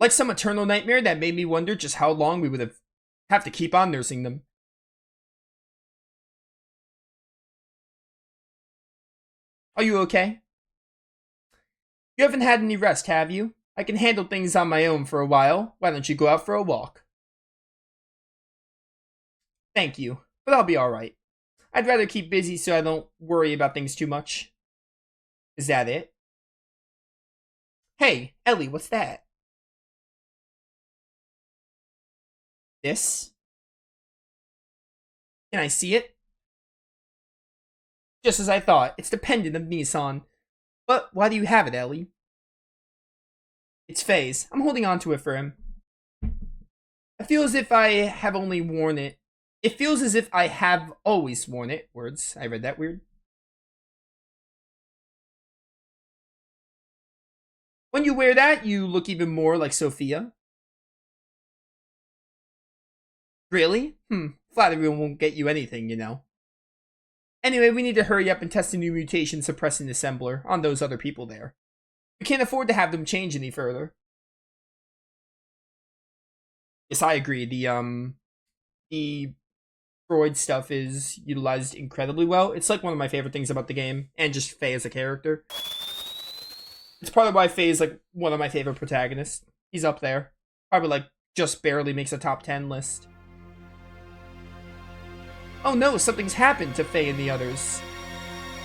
Like some eternal nightmare that made me wonder just how long we would have to keep on nursing them. Are you okay? You haven't had any rest, have you? I can handle things on my own for a while. Why don't you go out for a walk? Thank you, but I'll be alright. I'd rather keep busy so I don't worry about things too much. Is that it? Hey, Ellie, what's that? This? Can I see it? Just as I thought, it's the pendant of Nissan. But why do you have it, Ellie? It's Faye's. I'm holding on to it for him. I feel as if I have only worn it. It feels as if I have always worn it. Words. I read that weird. When you wear that, you look even more like Sophia. Really? Flattery won't get you anything, you know. Anyway, we need to hurry up and test a new mutation suppressing assembler on those other people there. We can't afford to have them change any further. Yes, I agree. The Freud stuff is utilized incredibly well. It's like one of my favorite things about the game, and just Faye as a character. It's probably why Faye is like one of my favorite protagonists. He's up there. Probably like just barely makes a top 10 list. Oh no, something's happened to Faye and the others.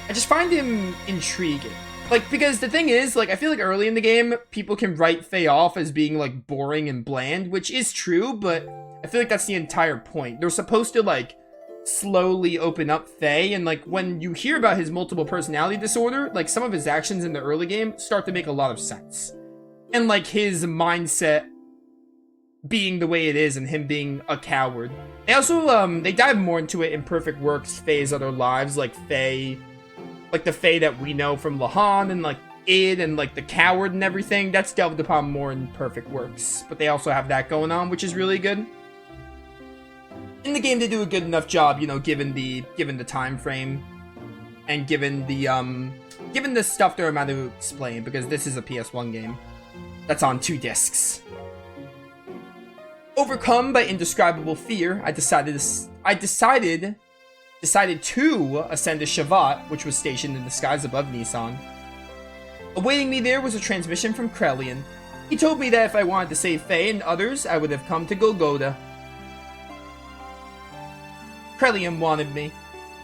I just find him intriguing. Like, because the thing is, like, I feel like early in the game, people can write Faye off as being, like, boring and bland, which is true, but I feel like that's the entire point. They're supposed to, like, slowly open up Faye, and, like, when you hear about his multiple personality disorder, like, some of his actions in the early game start to make a lot of sense. And, like, his mindset being the way it is and him being a coward. They also, they dive more into it in Perfect Works, Faye's other lives, like Faye, like the Faye that we know from Lahan and like Id and like the coward and everything. That's delved upon more in Perfect Works, but they also have that going on, which is really good. In the game, they do a good enough job, you know, given the time frame and given the stuff they're about to explain, because this is a PS1 game that's on 2 discs. Overcome by indescribable fear, I decided to ascend to Shavat, which was stationed in the skies above Nissan. Awaiting me there was a transmission from Krelian. He told me that if I wanted to save Faye and others, I would have come to Golgotha. Krelian wanted me.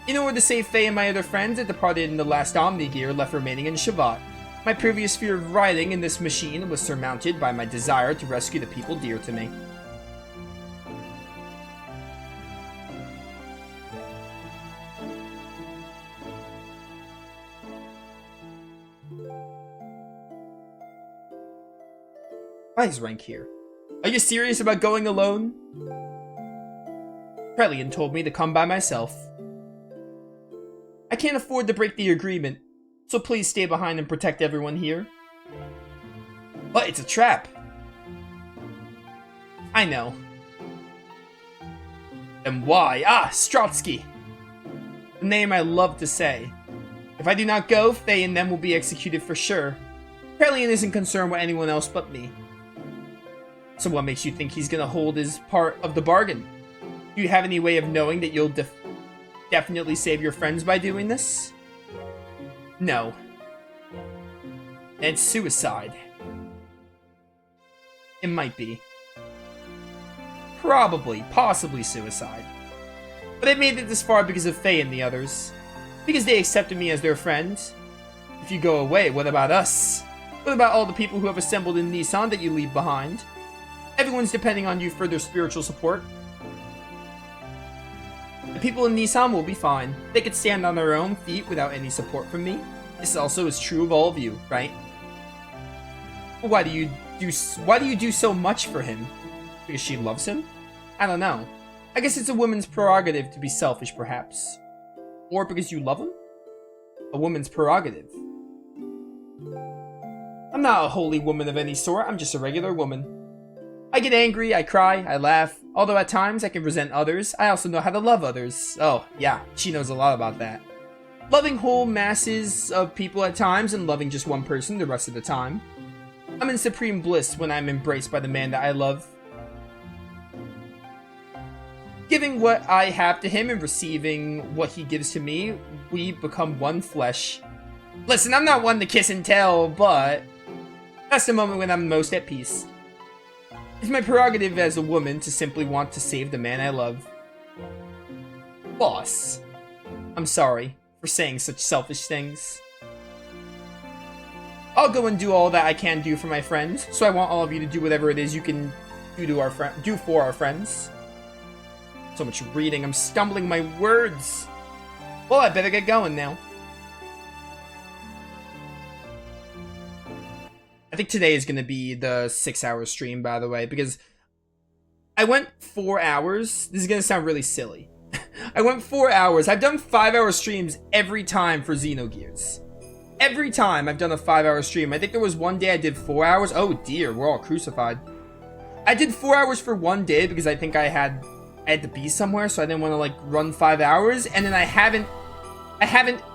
In order to save Faye and my other friends that departed in the last Omni Gear left remaining in Shavat. My previous fear of riding in this machine was surmounted by my desire to rescue the people dear to me. Why is Rank here? Are you serious about going alone? Krelian told me to come by myself. I can't afford to break the agreement, so please stay behind and protect everyone here. But it's a trap. I know. Then why? Ah, Strotsky! The name I love to say. If I do not go, Faye and them will be executed for sure. Krelian isn't concerned with anyone else but me. So what makes you think he's gonna hold his part of the bargain? Do you have any way of knowing that you'll definitely save your friends by doing this? No. It's suicide. It might be. Probably, possibly suicide. But I made it this far because of Faye and the others. Because they accepted me as their friend. If you go away, what about us? What about all the people who have assembled in Nissan that you leave behind? Everyone's depending on you for their spiritual support. The people in Nissan will be fine. They could stand on their own feet without any support from me. This also is true of all of you, right? But why do you do so much for him? Because she loves him? I don't know. I guess it's a woman's prerogative to be selfish, perhaps. Or because you love him? A woman's prerogative. I'm not a holy woman of any sort, I'm just a regular woman. I get angry, I cry, I laugh. Although at times I can resent others, I also know how to love others. Oh, yeah, she knows a lot about that. Loving whole masses of people at times and loving just one person the rest of the time. I'm in supreme bliss when I'm embraced by the man that I love. Giving what I have to him and receiving what he gives to me, we become one flesh. Listen, I'm not one to kiss and tell, but that's the moment when I'm most at peace. It's my prerogative as a woman to simply want to save the man I love. Boss, I'm sorry for saying such selfish things. I'll go and do all that I can do for my friends, so I want all of you to do whatever it is you can do for our friends. So much reading, I'm stumbling my words. Well, I better get going now. I think today is going to be the 6-hour stream, by the way, because I went 4 hours. This is going to sound really silly. I went 4 hours. I've done 5-hour streams every time for Xenogears. Every time I've done a 5-hour stream. I think there was one day I did 4 hours. Oh dear, we're all crucified. I did 4 hours for one day because I think I had to be somewhere, so I didn't want to like run 5 hours, and then I haven't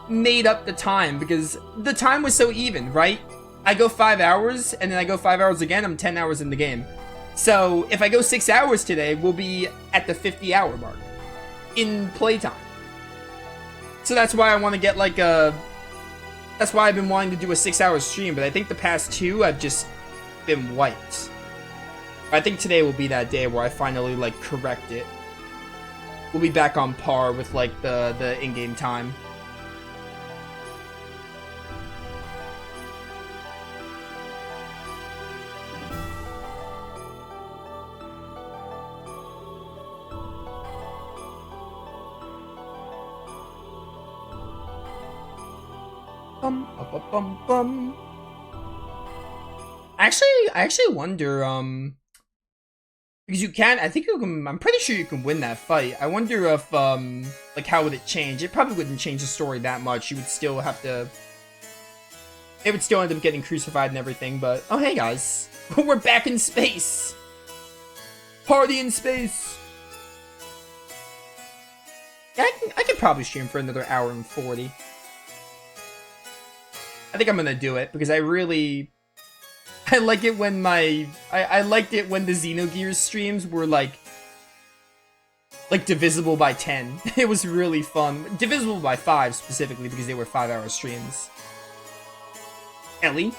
made up the time because the time was so even, right? I go 5 hours and then I go 5 hours again. I'm 10 hours in the game. So if I go 6 hours today, we'll be at the 50-hour mark in playtime. So that's why I want to get like that's why I've been wanting to do a 6-hour stream, but I think the past 2 I've just been wiped. I think today will be that day where I finally like correct it. We'll be back on par with like the in-game time. I actually wonder, because you can, I think you can, I'm pretty sure you can win that fight. I wonder if, like, how would it change? It probably wouldn't change the story that much. You would still have to, it would still end up getting crucified and everything, but, oh, hey, guys. We're back in space. Party in space. Yeah, I could probably stream for another hour and 40. I think I'm gonna do it, because I like it when I liked it when the Xenogears streams were like divisible by 10. It was really fun. Divisible by 5 specifically because they were 5-hour streams. Ellie?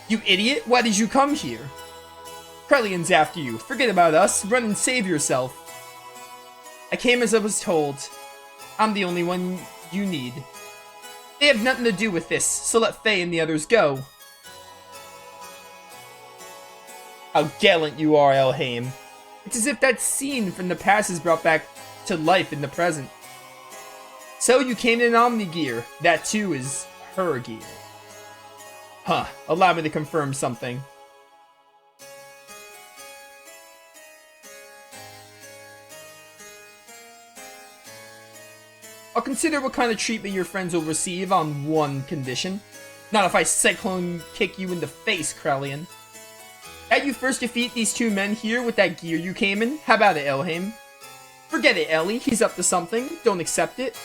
You idiot, why did you come here? Krelian's after you. Forget about us. Run and save yourself. I came as I was told. I'm the only one you need. They have nothing to do with this, so let Faye and the others go. How gallant you are, Elhaim. It's as if that scene from the past is brought back to life in the present. So you came in Omni gear. That too is her gear. Huh, allow me to confirm something. I'll consider what kind of treatment your friends will receive on one condition. Not if I cyclone kick you in the face, Krelian. That you first defeat these 2 men here with that gear you came in? How about it, Elhaim? Forget it, Ellie. He's up to something. Don't accept it.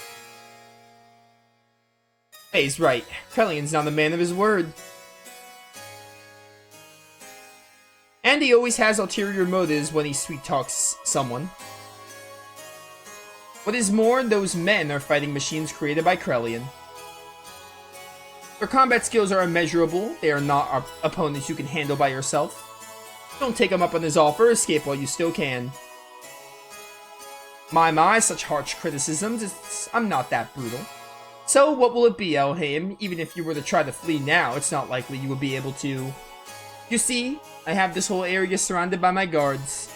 Faye's right. Krelian's not a man of his word. And he always has ulterior motives when he sweet-talks someone. What is more, those men are fighting machines created by Krelian. Their combat skills are immeasurable. They are not opponents you can handle by yourself. Don't take him up on his offer. Escape while you still can. My, such harsh criticisms. I'm not that brutal. So, what will it be, Elhaim? Even if you were to try to flee now, it's not likely you will be able to. You see, I have this whole area surrounded by my guards.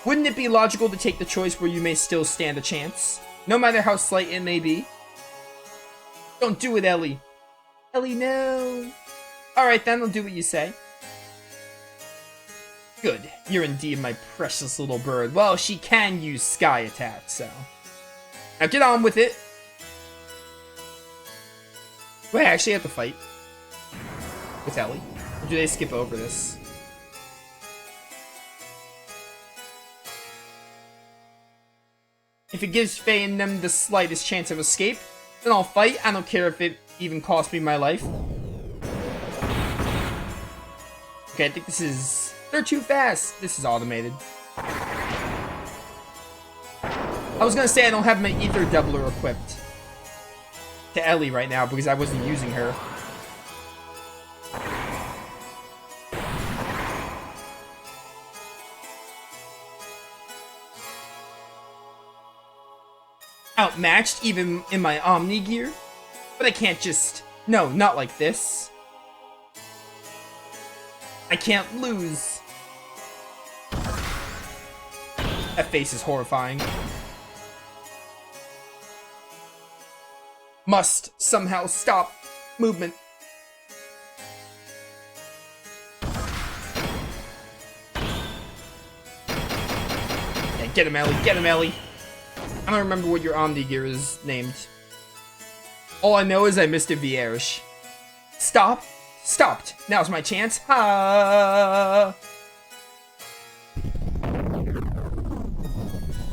Wouldn't it be logical to take the choice where you may still stand a chance? No matter how slight it may be? Don't do it, Ellie. Ellie, no. Alright then, I'll do what you say. Good. You're indeed my precious little bird. Well, she can use sky attack, so. Now get on with it. Wait, I actually have to fight with Ellie? Or do they skip over this? If it gives Faye and them the slightest chance of escape, then I'll fight. I don't care if it even cost me my life. Okay, I think this is... They're too fast. This is automated. I was gonna say I don't have my ether doubler equipped to Ellie right now because I wasn't using her. Outmatched even in my Omni gear, but I can't just... No, not like this. I can't lose. That face is horrifying. Must somehow stop movement. Yeah, get him, Ellie. Get him, Ellie. I don't remember what your Omni gear is named. All I know is I missed a Vierge. Stop. Stopped. Now's my chance. Ha!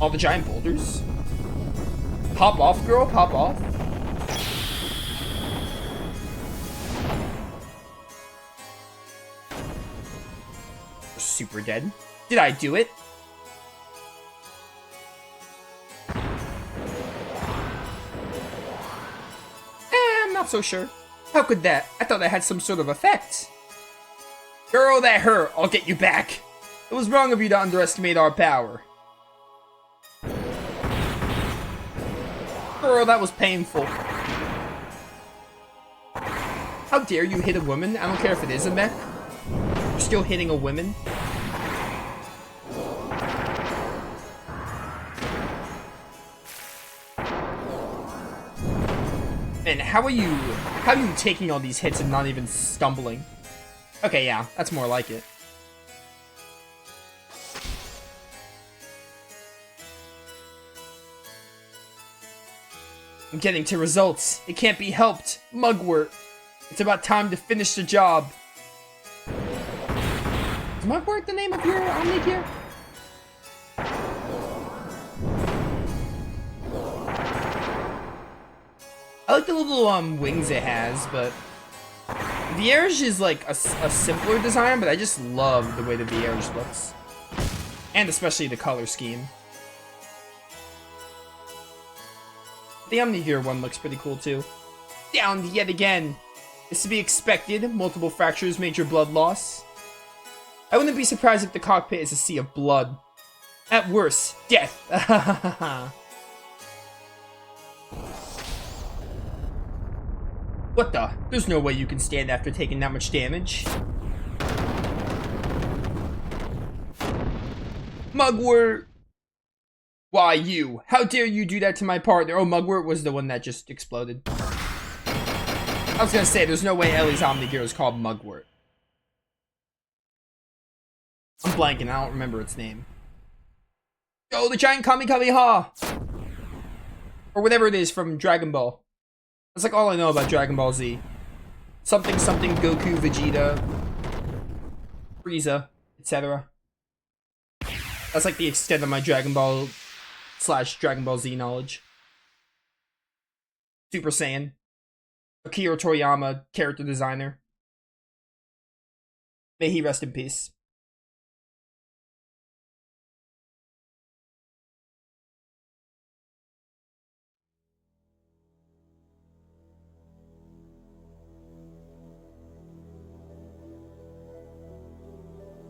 All the giant boulders. Pop off, girl. Pop off. We're super dead. Did I do it? I'm not so sure. How could that? I thought I had some sort of effect. Girl, that hurt. I'll get you back. It was wrong of you to underestimate our power. Girl, that was painful. How dare you hit a woman? I don't care if it is a mech. You're still hitting a woman. Man, how are you taking all these hits and not even stumbling? Okay, yeah, that's more like it. I'm getting to results. It can't be helped. Mugwort. It's about time to finish the job. Is Mugwort the name of your Omni gear? I like the little wings it has, but Vierge is like a simpler design, but I just love the way the Vierge looks. And especially the color scheme. The Omni gear one looks pretty cool too. Downed yet again. It's to be expected. Multiple fractures, major blood loss. I wouldn't be surprised if the cockpit is a sea of blood. At worst, death. What the? There's no way you can stand after taking that much damage. Mugwort! Why you? How dare you do that to my partner? Oh, Mugwort was the one that just exploded. I was gonna say, there's no way Ellie's Omni gear is called Mugwort. I'm blanking, I don't remember its name. Oh, the giant Kamehameha! Or whatever it is from Dragon Ball. That's like all I know about Dragon Ball Z. Something, something, Goku, Vegeta, Frieza, etc. That's like the extent of my Dragon Ball / Dragon Ball Z knowledge. Super Saiyan. Akira Toriyama, character designer. May he rest in peace.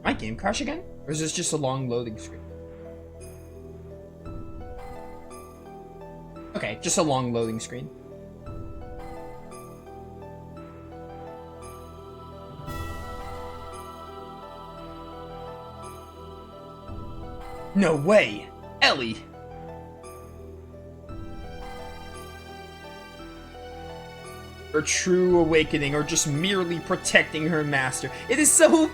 My game crash again? Or is this just a long loading screen? Okay, just a long loading screen. No way! Ellie! Her true awakening, or just merely protecting her master. It is so...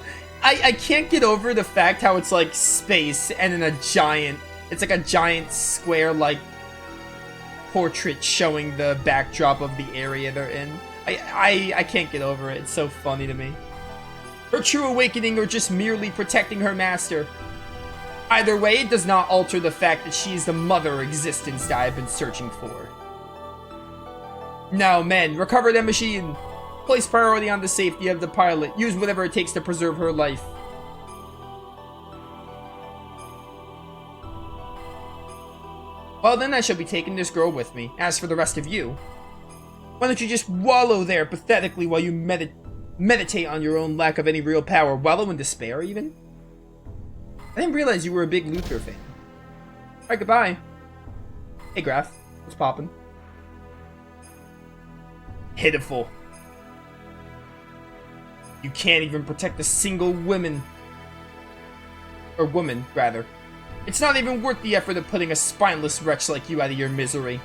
I can't get over the fact how it's like space and then a giant... It's like a giant square, like, portrait showing the backdrop of the area they're in. I can't get over it. It's so funny to me. Her true awakening, or just merely protecting her master. Either way, it does not alter the fact that she is the mother existence that I've been searching for. Now, men, recover the machine. Place priority on the safety of the pilot. Use whatever it takes to preserve her life. Well, then I shall be taking this girl with me. As for the rest of you, why don't you just wallow there pathetically while you meditate on your own lack of any real power? Wallow in despair, even? I didn't realize you were a big Luther fan. Alright, goodbye. Hey, Graf. What's poppin'? Pitiful. You can't even protect a single woman. Or woman, rather. It's not even worth the effort of putting a spineless wretch like you out of your misery.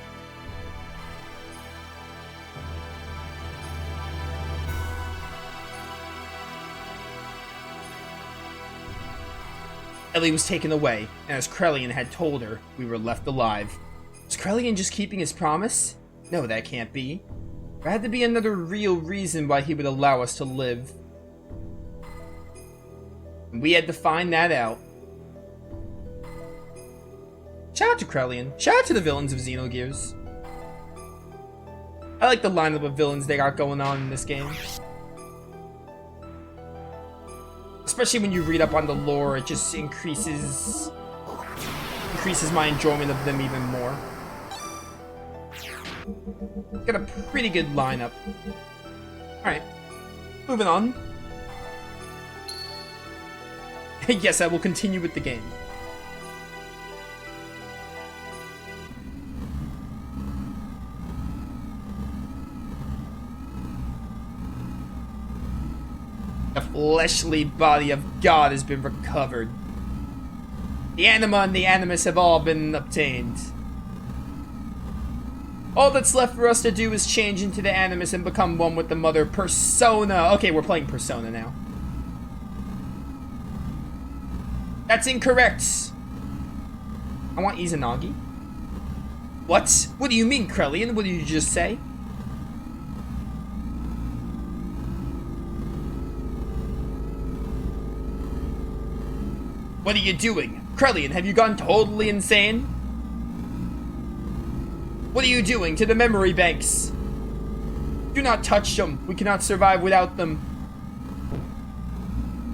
Ellie was taken away, and as Krelian had told her, we were left alive. Was Krelian just keeping his promise? No, that can't be. There had to be another real reason why he would allow us to live. And we had to find that out. Shout out to Krelian. Shout out to the villains of Xenogears. I like the lineup of villains they got going on in this game. Especially when you read up on the lore, it just increases my enjoyment of them even more. Got a pretty good lineup. Alright, moving on. Yes, I will continue with the game. The fleshly body of God has been recovered. The anima and the animus have all been obtained. All that's left for us to do is change into the animus and become one with the mother Persona. Okay, we're playing Persona now. That's incorrect. I want Izanagi. What? What do you mean, Krelian? What did you just say? What are you doing? Krelian, have you gone totally insane? What are you doing to the memory banks? Do not touch them. We cannot survive without them.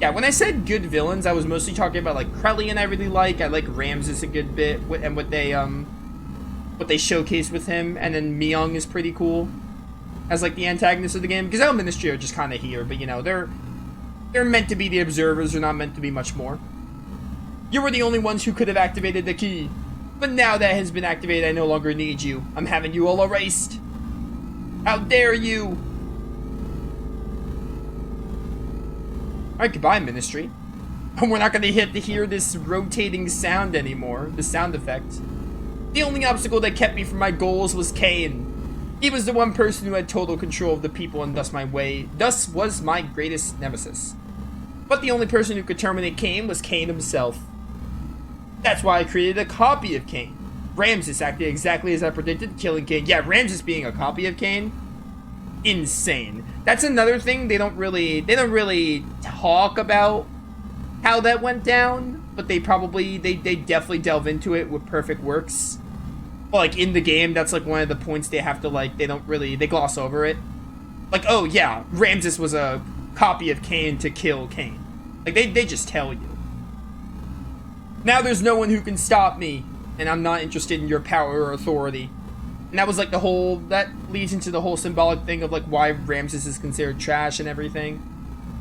Yeah, when I said good villains, I was mostly talking about like Krelian I really like. I like Ramses a good bit, and what they showcase with him, and then Myung is pretty cool as like the antagonist of the game. Because Ministry are just kind of here, but you know, they're meant to be the observers, they're not meant to be much more. You were the only ones who could have activated the key. But now that has been activated, I no longer need you. I'm having you all erased. How dare you? Alright, goodbye, Ministry. We're not gonna hit to hear this rotating sound anymore. The sound effect. The only obstacle that kept me from my goals was Cain. He was the one person who had total control of the people and thus was my greatest nemesis. But the only person who could terminate Cain was Cain himself. That's why I created a copy of Cain. Ramses acted exactly as I predicted, killing Cain. Yeah, Ramses being a copy of Cain, insane. That's another thing they don't really talk about how that went down, but they definitely delve into it with Perfect Works. But like in the game, that's like one of the points they have to like they gloss over it. Like, oh yeah, Ramses was a copy of Cain to kill Cain. Like they just tell you. Now there's no one who can stop me, and I'm not interested in your power or authority. And that was like that leads into the whole symbolic thing of like why Ramses is considered trash and everything.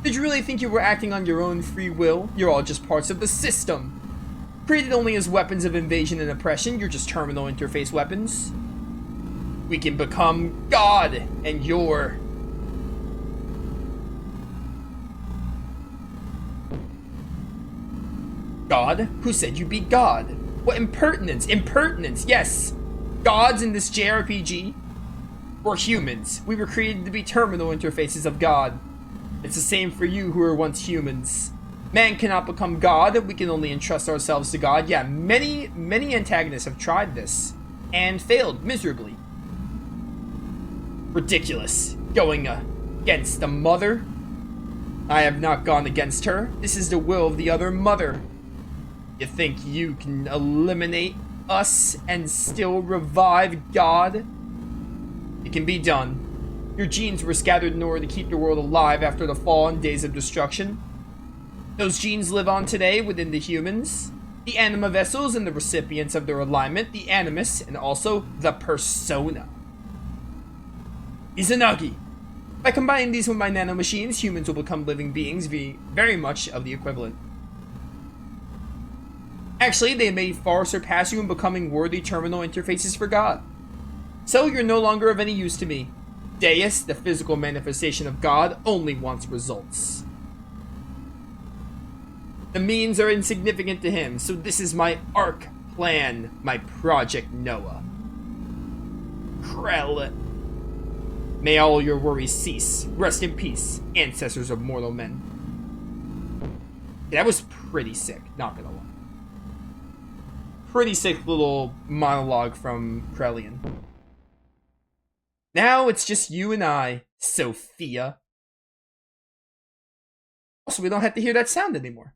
Did you really think you were acting on your own free will? You're all just parts of the system. Created only as weapons of invasion and oppression, you're just terminal interface weapons. We can become God, and you're... God? Who said you'd be God? What impertinence! Impertinence, yes! Gods in this JRPG? We're humans. We were created to be terminal interfaces of God. It's the same for you who were once humans. Man cannot become God. We can only entrust ourselves to God. Yeah, many antagonists have tried this and failed miserably. Ridiculous. Going against the mother? I have not gone against her. This is the will of the other mother. You think you can eliminate us and still revive God? It can be done. Your genes were scattered in order to keep the world alive after the fall and days of destruction. Those genes live on today within the humans, the anima vessels and the recipients of their alignment, the animus, and also the persona. Izanagi. By combining these with my nanomachines, humans will become living beings, very much of the equivalent. Actually, they may far surpass you in becoming worthy terminal interfaces for God. So you're no longer of any use to me. Deus, the physical manifestation of God, only wants results. The means are insignificant to him, so this is my arc plan, my Project Noah. Krelian. May all your worries cease. Rest in peace, ancestors of mortal men. Yeah, that was pretty sick, not gonna lie. Pretty sick little monologue from Krelian. Now it's just you and I, Sophia. Also, we don't have to hear that sound anymore.